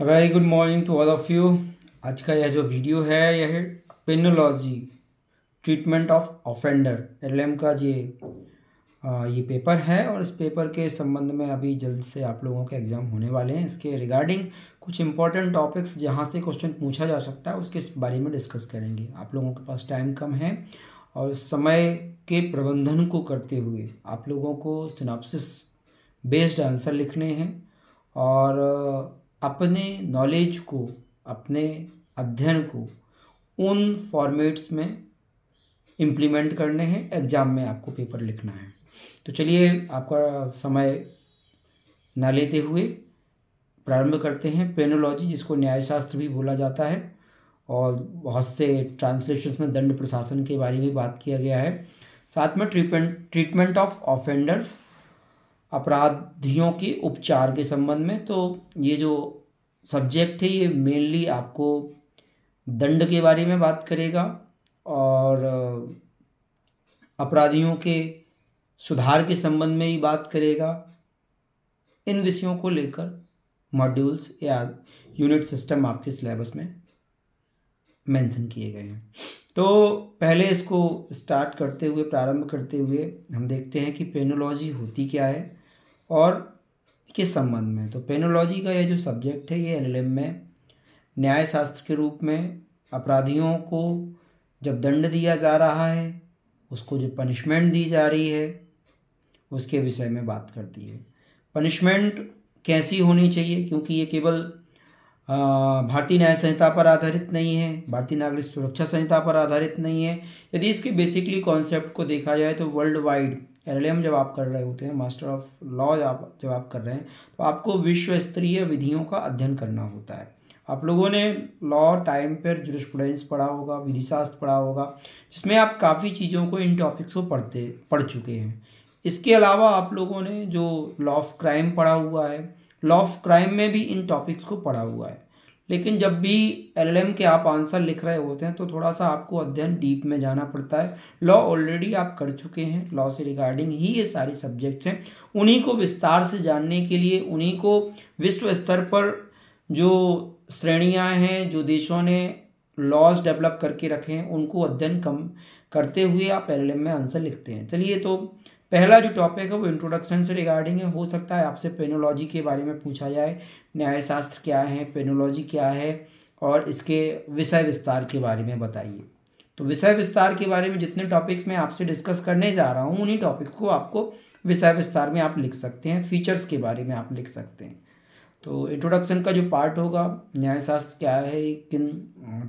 Very good morning to all of you. आज का यह जो वीडियो है यह penology treatment of offender LM का ये पेपर है और इस पेपर के संबंध में अभी जल्द से आप लोगों के एग्ज़ाम होने वाले हैं। इसके रिगार्डिंग कुछ इंपॉर्टेंट टॉपिक्स जहां से क्वेश्चन पूछा जा सकता है उसके बारे में डिस्कस करेंगे। आप लोगों के पास टाइम कम है और समय के प्रबंधन को करते हुए आप लोगों को सिनॉप्सिस बेस्ड आंसर लिखने हैं और अपने नॉलेज को, अपने अध्ययन को उन फॉर्मेट्स में इम्प्लीमेंट करने हैं। एग्ज़ाम में आपको पेपर लिखना है। तो चलिए आपका समय ना लेते हुए प्रारंभ करते हैं। पेनोलॉजी, जिसको न्यायशास्त्र भी बोला जाता है और बहुत से ट्रांसलेशंस में दंड प्रशासन के बारे में बात किया गया है। साथ में ट्रीटमेंट ऑफ ऑफेंडर्स, अपराधियों के उपचार के संबंध में। तो ये जो सब्जेक्ट है ये मेनली आपको दंड के बारे में बात करेगा और अपराधियों के सुधार के संबंध में ही बात करेगा। इन विषयों को लेकर मॉड्यूल्स या यूनिट सिस्टम आपके सिलेबस में मेंशन किए गए हैं। तो पहले इसको प्रारंभ करते हुए हम देखते हैं कि पेनोलॉजी होती क्या है और किस संबंध में। तो पेनोलॉजी का यह जो सब्जेक्ट है ये एलएलएम में न्याय शास्त्र के रूप में अपराधियों को जब दंड दिया जा रहा है, उसको जो पनिशमेंट दी जा रही है उसके विषय में बात करती है। पनिशमेंट कैसी होनी चाहिए, क्योंकि ये केवल भारतीय न्याय संहिता पर आधारित नहीं है, भारतीय नागरिक सुरक्षा संहिता पर आधारित नहीं है। यदि इसके बेसिकली कॉन्सेप्ट को देखा जाए तो वर्ल्ड वाइड एलएलएम जब आप कर रहे होते हैं, मास्टर ऑफ लॉ जब आप कर रहे हैं, तो आपको विश्व स्तरीय विधियों का अध्ययन करना होता है। आप लोगों ने लॉ टाइम पर जुरिस्प्रूडेंस पढ़ा होगा, विधि शास्त्र पढ़ा होगा, जिसमें आप काफ़ी चीज़ों को, इन टॉपिक्स को पढ़ चुके हैं। इसके अलावा आप लोगों ने जो लॉ ऑफ क्राइम पढ़ा हुआ है, लॉ ऑफ क्राइम में भी इन टॉपिक्स को पढ़ा हुआ है। लेकिन जब भी एलएलएम के आप आंसर लिख रहे होते हैं तो थोड़ा सा आपको अध्ययन डीप में जाना पड़ता है। लॉ ऑलरेडी आप कर चुके हैं, लॉ से रिगार्डिंग ही ये सारे सब्जेक्ट्स हैं। उन्हीं को विस्तार से जानने के लिए, उन्हीं को विश्व स्तर पर जो श्रेणियां हैं, जो देशों ने लॉज डेवलप करके रखे हैं, उनको अध्ययन कम करते हुए आप एलएलएम में आंसर लिखते हैं। चलिए, तो पहला जो टॉपिक है वो इंट्रोडक्शन से रिगार्डिंग है। हो सकता है आपसे पेनोलॉजी के बारे में पूछा जाए, न्यायशास्त्र क्या है, पेनोलॉजी क्या है और इसके विषय विस्तार के बारे में बताइए। तो विषय विस्तार के बारे में जितने टॉपिक्स मैं आपसे डिस्कस करने जा रहा हूँ, उन्हीं टॉपिक्स को आपको विषय विस्तार में आप लिख सकते हैं। फीचर्स के बारे में आप लिख सकते हैं। तो इंट्रोडक्शन का जो पार्ट होगा, न्यायशास्त्र क्या है, किन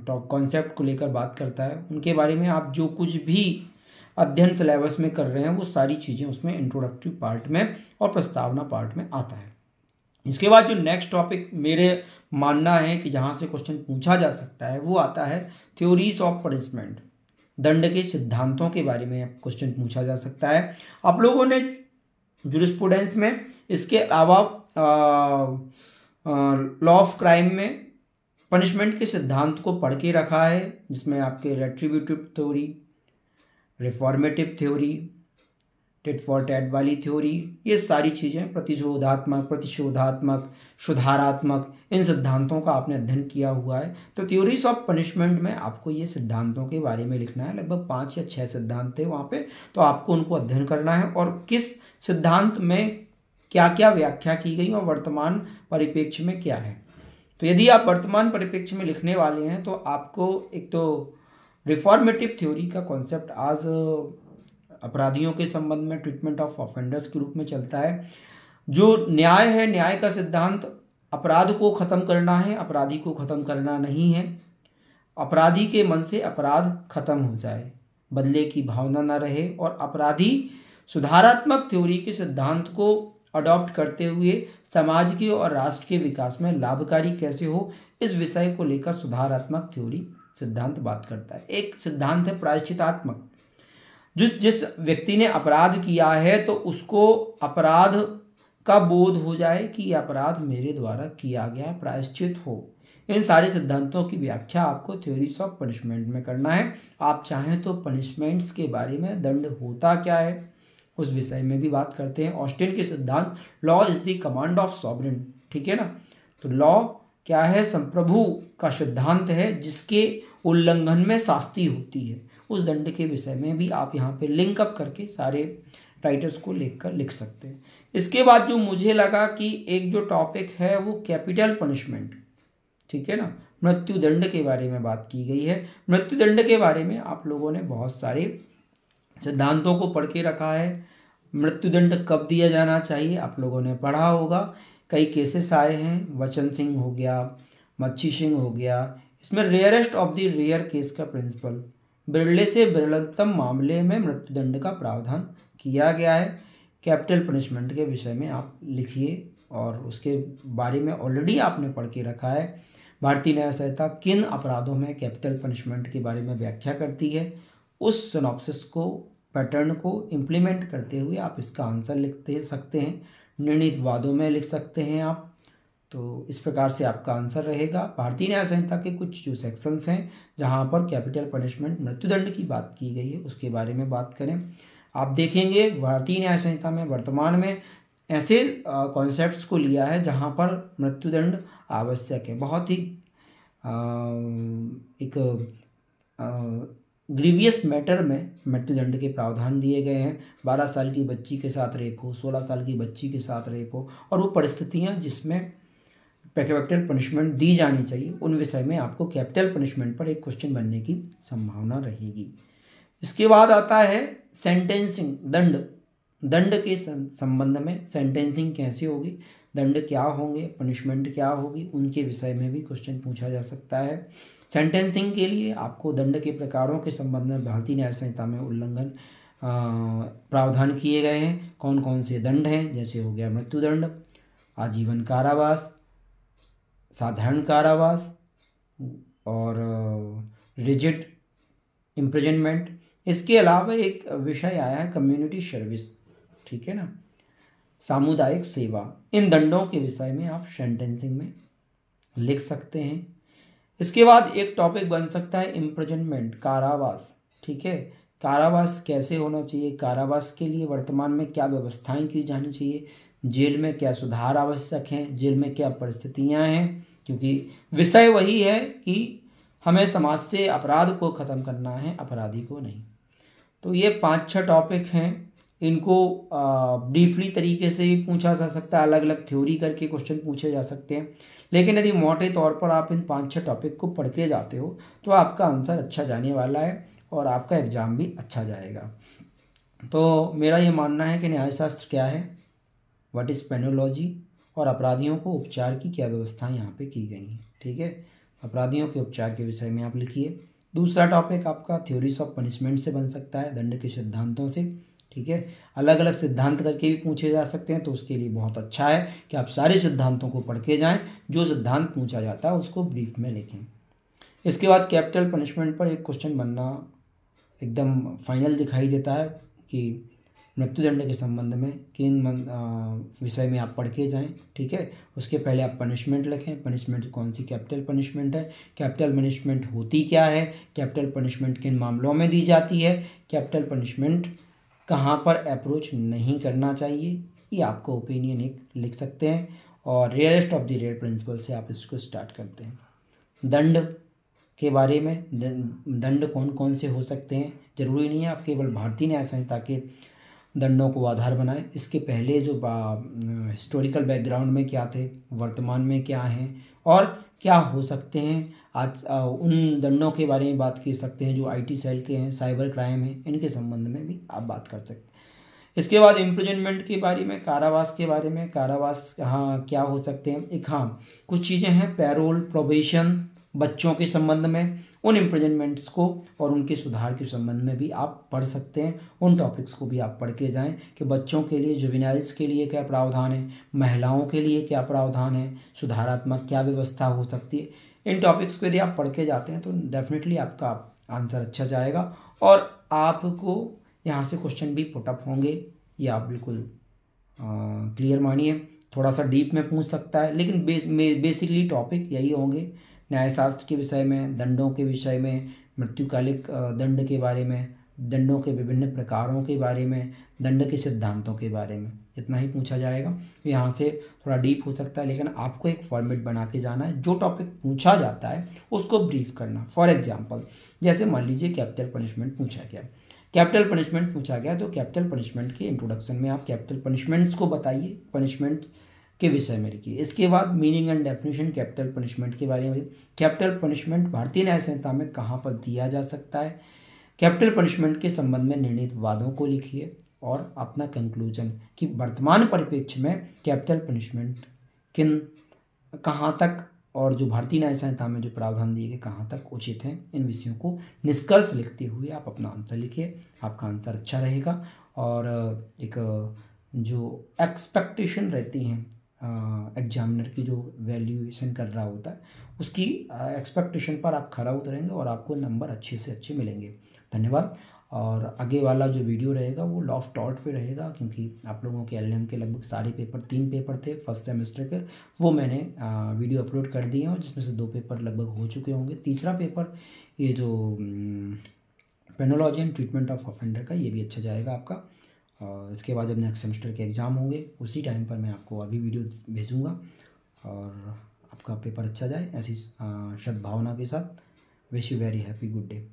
कॉन्सेप्ट को लेकर बात करता है, उनके बारे में आप जो कुछ भी अध्ययन सिलेबस में कर रहे हैं वो सारी चीज़ें उसमें इंट्रोडक्टरी पार्ट में और प्रस्तावना पार्ट में आता है। इसके बाद जो नेक्स्ट टॉपिक मेरे मानना है कि जहाँ से क्वेश्चन पूछा जा सकता है वो आता है थ्योरीज ऑफ पनिशमेंट, दंड के सिद्धांतों के बारे में क्वेश्चन पूछा जा सकता है। आप लोगों ने जुरिस्प्रूडेंस में, इसके अलावा लॉ ऑफ क्राइम में पनिशमेंट के सिद्धांत को पढ़ के रखा है, जिसमें आपके retributive theory, reformative theory, tit for tat वाली थ्योरी, ये सारी चीज़ें, प्रतिशोधात्मक, सुधारात्मक, इन सिद्धांतों का आपने अध्ययन किया हुआ है। तो थ्योरीज ऑफ पनिशमेंट में आपको ये सिद्धांतों के बारे में लिखना है। लगभग 5 या 6 सिद्धांत थे वहाँ पे, तो आपको उनको अध्ययन करना है और किस सिद्धांत में क्या क्या व्याख्या की गई और वर्तमान परिप्रेक्ष्य में क्या है। तो यदि आप वर्तमान परिप्रेक्ष्य में लिखने वाले हैं तो आपको एक तो रिफॉर्मेटिव थ्योरी का कॉन्सेप्ट आज अपराधियों के संबंध में ट्रीटमेंट ऑफ ऑफेंडर्स के रूप में चलता है। जो न्याय है, न्याय का सिद्धांत अपराध को खत्म करना है, अपराधी को खत्म करना नहीं है। अपराधी के मन से अपराध खत्म हो जाए, बदले की भावना ना रहे और अपराधी सुधारात्मक थ्योरी के सिद्धांत को अडॉप्ट करते हुए समाज के और राष्ट्र के विकास में लाभकारी कैसे हो, इस विषय को लेकर सुधारात्मक थ्योरी सिद्धांत बात करता है। एक सिद्धांत है प्रायश्चितात्मक, जिस व्यक्ति ने अपराध किया है तो उसको अपराध का बोध हो जाए कि यह अपराध मेरे द्वारा किया गया, प्रायश्चित हो। इन सारे सिद्धांतों की व्याख्या आपको थ्योरीज ऑफ पनिशमेंट में करना है। आप चाहें तो पनिशमेंट्स के बारे में, दंड होता क्या है, उस विषय में भी बात करते हैं। ऑस्टिन के सिद्धांत, law is the command of sovereign, ठीक है ना। तो लॉ क्या है, संप्रभु का सिद्धांत है जिसके उल्लंघन में शास्ति होती है, उस दंड के विषय में भी आप यहाँ पे लिंक अप करके सारे राइटर्स को लिख सकते हैं। इसके बाद जो मुझे लगा कि एक जो टॉपिक है वो कैपिटल पनिशमेंट, ठीक है ना, मृत्युदंड के बारे में बात की गई है। मृत्युदंड के बारे में आप लोगों ने बहुत सारे सिद्धांतों को पढ़ के रखा है। मृत्युदंड कब दिया जाना चाहिए आप लोगों ने पढ़ा होगा। कई केसेस आए हैं, वचन सिंह हो गया, मच्छी सिंह हो गया। इसमें rarest of the rare case का प्रिंसिपल, बिरले से बिरलतम मामले में मृत्युदंड का प्रावधान किया गया है। कैपिटल पनिशमेंट के विषय में आप लिखिए और उसके बारे में ऑलरेडी आपने पढ़ के रखा है। भारतीय न्याय संहिता किन अपराधों में कैपिटल पनिशमेंट के बारे में व्याख्या करती है, उस सिनॉप्सिस को, पैटर्न को इम्प्लीमेंट करते हुए आप इसका आंसर लिख सकते हैं। निर्णीत वादों में लिख सकते हैं आप। तो इस प्रकार से आपका आंसर रहेगा। भारतीय न्याय संहिता के कुछ जो सेक्शंस हैं जहां पर कैपिटल पनिशमेंट मृत्युदंड की बात की गई है उसके बारे में बात करें। आप देखेंगे भारतीय न्याय संहिता में वर्तमान में ऐसे कॉन्सेप्ट्स को लिया है जहां पर मृत्युदंड आवश्यक है। बहुत ही एक ग्रीवियस मैटर में मृत्युदंड के प्रावधान दिए गए हैं। 12 साल की बच्ची के साथ रेप हो, 16 साल की बच्ची के साथ रेप हो, और वो परिस्थितियां जिसमें कैपिटल पनिशमेंट दी जानी चाहिए, उन विषय में आपको कैपिटल पनिशमेंट पर एक क्वेश्चन बनने की संभावना रहेगी। इसके बाद आता है सेंटेंसिंग, दंड के संबंध में सेंटेंसिंग कैसे होगी, दंड क्या होंगे, पनिशमेंट क्या होगी, उनके विषय में भी क्वेश्चन पूछा जा सकता है। सेंटेंसिंग के लिए आपको दंड के प्रकारों के संबंध में भारतीय न्याय संहिता में उल्लंघन प्रावधान किए गए हैं। कौन कौन से दंड हैं, जैसे हो गया मृत्युदंड, आजीवन कारावास, साधारण कारावास और रिजिड इम्प्रिजनमेंट। इसके अलावा एक विषय आया है कम्युनिटी सर्विस, ठीक है ना, सामुदायिक सेवा। इन दंडों के विषय में आप सेंटेंसिंग में लिख सकते हैं। इसके बाद एक टॉपिक बन सकता है इम्प्रिजनमेंट, कारावास, ठीक है। कारावास कैसे होना चाहिए, कारावास के लिए वर्तमान में क्या व्यवस्थाएं की जानी चाहिए, जेल में क्या सुधार आवश्यक हैं, जेल में क्या परिस्थितियां हैं, क्योंकि विषय वही है कि हमें समाज से अपराध को ख़त्म करना है, अपराधी को नहीं। तो ये 5-6 टॉपिक हैं। इनको ब्रीफली तरीके से भी पूछा जा सकता है, अलग अलग थ्योरी करके क्वेश्चन पूछे जा सकते हैं। लेकिन यदि मोटे तौर पर आप इन 5-6 टॉपिक को पढ़ के जाते हो तो आपका आंसर अच्छा जाने वाला है और आपका एग्ज़ाम भी अच्छा जाएगा। तो मेरा ये मानना है कि न्यायशास्त्र क्या है, व्हाट इज़ पेनोलॉजी, और अपराधियों को उपचार की क्या व्यवस्थाएं यहाँ पे की गई हैं, ठीक है। अपराधियों के उपचार के विषय में आप लिखिए। दूसरा टॉपिक आपका थ्योरीज ऑफ पनिशमेंट से बन सकता है, दंड के सिद्धांतों से, ठीक है। अलग अलग सिद्धांत करके भी पूछे जा सकते हैं, तो उसके लिए बहुत अच्छा है कि आप सारे सिद्धांतों को पढ़ के जाएं, जो सिद्धांत पूछा जाता है उसको ब्रीफ में लिखें। इसके बाद कैपिटल पनिशमेंट पर एक क्वेश्चन बनना एकदम फाइनल दिखाई देता है कि मृत्युदंड के संबंध में किन विषय में आप पढ़ के जाएं, ठीक है। उसके पहले आप पनिशमेंट लिखें, पनिशमेंट कौन सी कैपिटल पनिशमेंट है, कैपिटल पनिशमेंट होती क्या है, कैपिटल पनिशमेंट किन मामलों में दी जाती है, कैपिटल पनिशमेंट कहाँ पर अप्रोच नहीं करना चाहिए, ये आपको ओपिनियन एक लिख सकते हैं। और rarest of the rare principle से आप इसको स्टार्ट करते हैं। दंड के बारे में, दंड कौन कौन से हो सकते हैं, जरूरी नहीं है आप केवल भारतीय न्याय संहिता के दंडों को आधार बनाएं। इसके पहले जो हिस्टोरिकल बैकग्राउंड में क्या थे, वर्तमान में क्या हैं और क्या हो सकते हैं, आज उन दंडों के बारे में बात कर सकते हैं जो आईटी सेल के हैं, साइबर क्राइम है, इनके संबंध में भी आप बात कर सकते हैं। इसके बाद इम्प्रिजनमेंट के बारे में, कारावास के बारे में, कारावास हाँ क्या हो सकते हैं, एक हाँ कुछ चीज़ें हैं, पैरोल, प्रोबेशन, बच्चों के संबंध में, उन इम्प्रिजनमेंट्स को और उनके सुधार के संबंध में भी आप पढ़ सकते हैं। उन टॉपिक्स को भी आप पढ़ के जाएं कि बच्चों के लिए, जुवेनाइल्स के लिए क्या प्रावधान है, महिलाओं के लिए क्या प्रावधान है, सुधारात्मक क्या व्यवस्था हो सकती है। इन टॉपिक्स को यदि आप पढ़ के जाते हैं तो डेफिनेटली आपका आंसर अच्छा जाएगा और आपको यहाँ से क्वेश्चन भी पुटअप होंगे, ये आप बिल्कुल क्लियर मानिए। थोड़ा सा डीप में पूछ सकता है, लेकिन बेसिकली टॉपिक यही होंगे, न्यायशास्त्र के विषय में, दंडों के विषय में, मृत्युकालिक दंड के बारे में, दंडों के विभिन्न प्रकारों के बारे में, दंड के सिद्धांतों के बारे में, इतना ही पूछा जाएगा। यहाँ से थोड़ा डीप हो सकता है, लेकिन आपको एक फॉर्मेट बना के जाना है, जो टॉपिक पूछा जाता है उसको ब्रीफ करना। फॉर एग्जांपल जैसे मान लीजिए कैपिटल पनिशमेंट पूछा गया, कैपिटल पनिशमेंट पूछा गया, तो कैपिटल पनिशमेंट के इंट्रोडक्शन में आप कैपिटल पनिशमेंट्स को बताइए, पनिशमेंट्स के विषय में लिखिए। इसके बाद meaning and definition capital punishment के बारे में, कैपिटल पनिशमेंट भारतीय न्याय संहिता में कहाँ पर दिया जा सकता है, कैपिटल पनिशमेंट के संबंध में निर्णीत वादों को लिखिए, और अपना कंक्लूजन कि वर्तमान परिप्रेक्ष्य में कैपिटल पनिशमेंट किन कहाँ तक और जो भारतीय न्याय संहिता में जो प्रावधान दिए गए कहाँ तक उचित हैं, इन विषयों को निष्कर्ष लिखते हुए आप अपना आंसर लिखिए। आपका आंसर अच्छा रहेगा। और एक जो एक्सपेक्टेशन रहती हैं एग्जामिनर की, जो वैल्यूएशन कर रहा होता है, उसकी एक्सपेक्टेशन पर आप खरा उतरेंगे और आपको नंबर अच्छे से अच्छे मिलेंगे। धन्यवाद। और आगे वाला जो वीडियो रहेगा वो लॉ ऑफ टॉर्ट पे रहेगा, क्योंकि आप लोगों के एलएलएम के लगभग सारे पेपर, 3 पेपर थे फर्स्ट सेमेस्टर के, वो मैंने वीडियो अपलोड कर दिए हैं, और जिसमें से 2 पेपर लगभग हो चुके होंगे। तीसरा पेपर ये जो पेनोलॉजी एंड ट्रीटमेंट ऑफ ऑफेंडर का, ये भी अच्छा जाएगा आपका। और इसके बाद जब नेक्स्ट सेमेस्टर के एग्ज़ाम होंगे उसी टाइम पर मैं आपको अभी वीडियो भेजूँगा, और आपका पेपर अच्छा जाए ऐसी सद्भावना के साथ। Wish you very happy good day.